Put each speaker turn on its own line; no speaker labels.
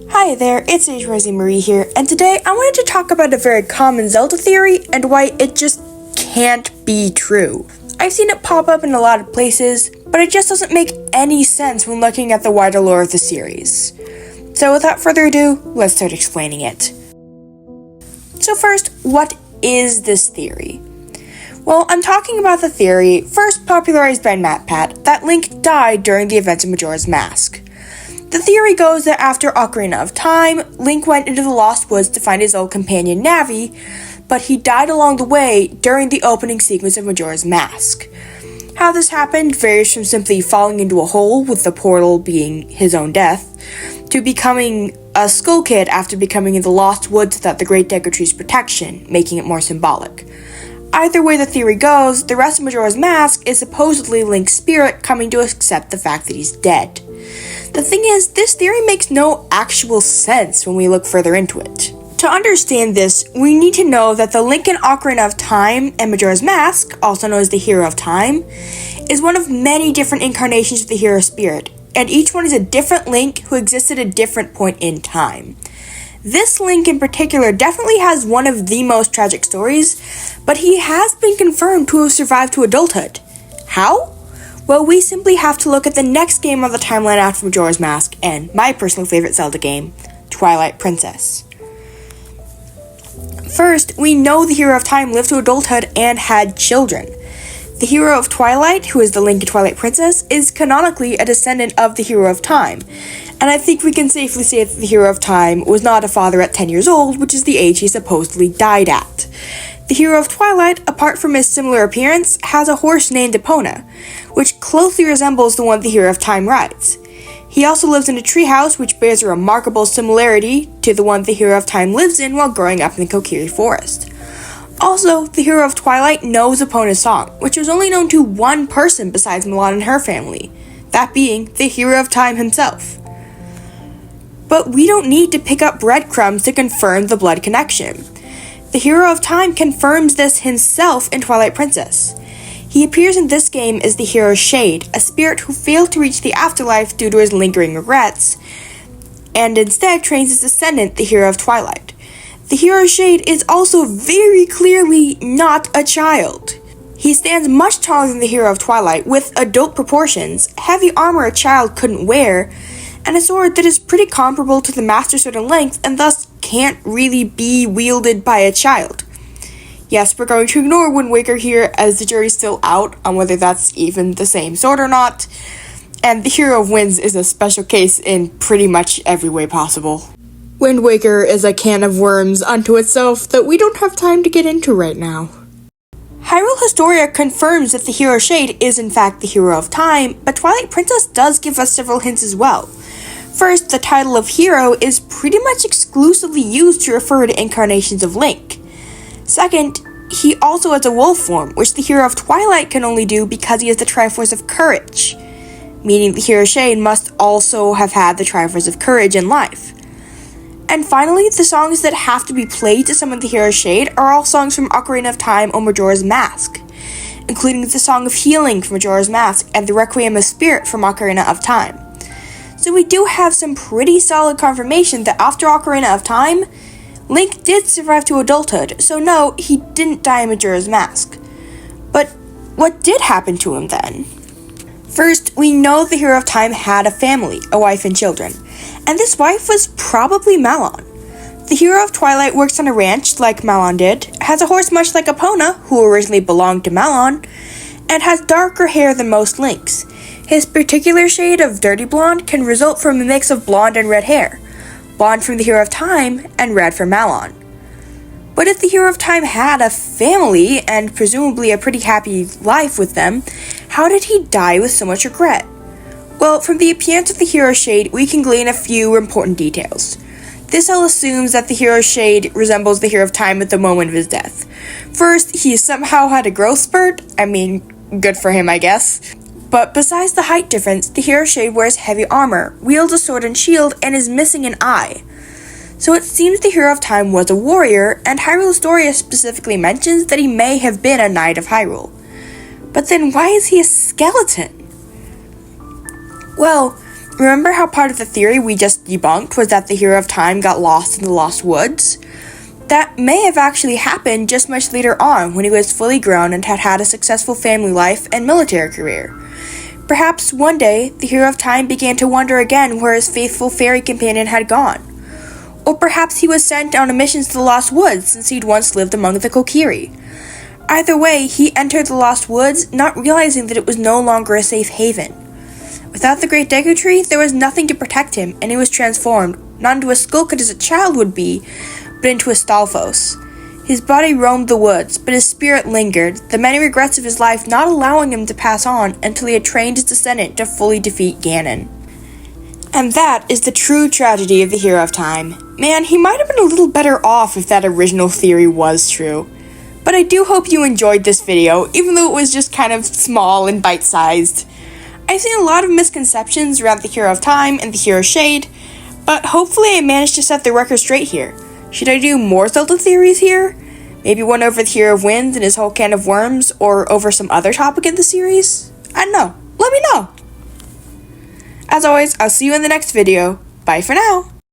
Hi there, it's Rosie Marie here, and today I wanted to talk about a very common Zelda theory and why it just can't be true. I've seen it pop up in a lot of places, but it just doesn't make any sense when looking at the wider lore of the series. So without further ado, let's start explaining it. So first, what is this theory? Well, I'm talking about the theory, first popularized by MatPat, that Link died during the events of Majora's Mask. The theory goes that after Ocarina of Time, Link went into the Lost Woods to find his old companion Navi, but he died along the way during the opening sequence of Majora's Mask. How this happened varies from simply falling into a hole, with the portal being his own death, to becoming a Skull Kid after becoming in the Lost Woods without the Great Deku Tree's protection, making it more symbolic. Either way the theory goes, the rest of Majora's Mask is supposedly Link's spirit coming to accept the fact that he's dead. The thing is, this theory makes no actual sense when we look further into it. To understand this, we need to know that the Link in Ocarina of Time and Majora's Mask, also known as the Hero of Time, is one of many different incarnations of the hero spirit, and each one is a different Link who exists at a different point in time. This Link in particular definitely has one of the most tragic stories, but he has been confirmed to have survived to adulthood. How? Well, we simply have to look at the next game on the timeline after Majora's Mask, and my personal favorite Zelda game, Twilight Princess. First, we know the Hero of Time lived to adulthood and had children. The Hero of Twilight, who is the Link in Twilight Princess, is canonically a descendant of the Hero of Time, and I think we can safely say that the Hero of Time was not a father at 10 years old, which is the age he supposedly died at. The Hero of Twilight, apart from his similar appearance, has a horse named Epona, which closely resembles the one the Hero of Time rides. He also lives in a treehouse which bears a remarkable similarity to the one the Hero of Time lives in while growing up in the Kokiri Forest. Also, the Hero of Twilight knows Epona's song, which was only known to one person besides Milan and her family, that being the Hero of Time himself. But we don't need to pick up breadcrumbs to confirm the blood connection. The Hero of Time confirms this himself in Twilight Princess. He appears in this game as the Hero's Shade, a spirit who failed to reach the afterlife due to his lingering regrets, and instead trains his descendant, the Hero of Twilight. The Hero's Shade is also very clearly not a child. He stands much taller than the Hero of Twilight, with adult proportions, heavy armor a child couldn't wear, and a sword that is pretty comparable to the Master Sword in length and thus can't really be wielded by a child. Yes, we're going to ignore Wind Waker here, as the jury's still out on whether that's even the same sword or not, and the Hero of Winds is a special case in pretty much every way possible. Wind Waker is a can of worms unto itself that we don't have time to get into right now. Hyrule Historia confirms that the Hero Shade is in fact the Hero of Time, but Twilight Princess does give us several hints as well. First, the title of Hero is pretty much exclusively used to refer to incarnations of Link. Second, he also has a wolf form, which the Hero of Twilight can only do because he has the Triforce of Courage, meaning the Hero Shade must also have had the Triforce of Courage in life. And finally, the songs that have to be played to summon the Hero Shade are all songs from Ocarina of Time or Majora's Mask, including the Song of Healing from Majora's Mask and the Requiem of Spirit from Ocarina of Time. So we do have some pretty solid confirmation that after Ocarina of Time, Link did survive to adulthood, so no, he didn't die in Majora's Mask. But what did happen to him then? First, we know the Hero of Time had a family, a wife and children, and this wife was probably Malon. The Hero of Twilight works on a ranch like Malon did, has a horse much like Epona, who originally belonged to Malon, and has darker hair than most Links. His particular shade of dirty blonde can result from a mix of blonde and red hair, blonde from the Hero of Time and red from Malon. But if the Hero of Time had a family, and presumably a pretty happy life with them, how did he die with so much regret? Well, from the appearance of the Hero Shade, we can glean a few important details. This all assumes that the Hero Shade resembles the Hero of Time at the moment of his death. First, he somehow had a growth spurt. I mean, good for him, I guess. But besides the height difference, the Hero Shade wears heavy armor, wields a sword and shield, and is missing an eye. So it seems the Hero of Time was a warrior, and Hyrule Historia specifically mentions that he may have been a Knight of Hyrule. But then why is he a skeleton? Well, Remember how part of the theory we just debunked was that the Hero of Time got lost in the Lost Woods? That may have actually happened just much later on when he was fully grown and had had a successful family life and military career. Perhaps one day, the Hero of Time began to wonder again where his faithful fairy companion had gone. Or perhaps he was sent on a mission to the Lost Woods since he'd once lived among the Kokiri. Either way, he entered the Lost Woods not realizing that it was no longer a safe haven. Without the Great Deku Tree, there was nothing to protect him, and he was transformed, not into a Skullkid as a child would be, but into a Stalfos. His body roamed the woods, but his spirit lingered, the many regrets of his life not allowing him to pass on until he had trained his descendant to fully defeat Ganon. And that is the true tragedy of the Hero of Time. Man, he might have been a little better off if that original theory was true. But I do hope you enjoyed this video, even though it was just kind of small and bite-sized. I've seen a lot of misconceptions around the Hero of Time and the Hero Shade, but hopefully I managed to set the record straight here. Should I do more Zelda theories here? Maybe one over the Hero of Winds and his whole can of worms, or over some other topic in the series? I don't know. Let me know! As always, I'll see you in the next video. Bye for now!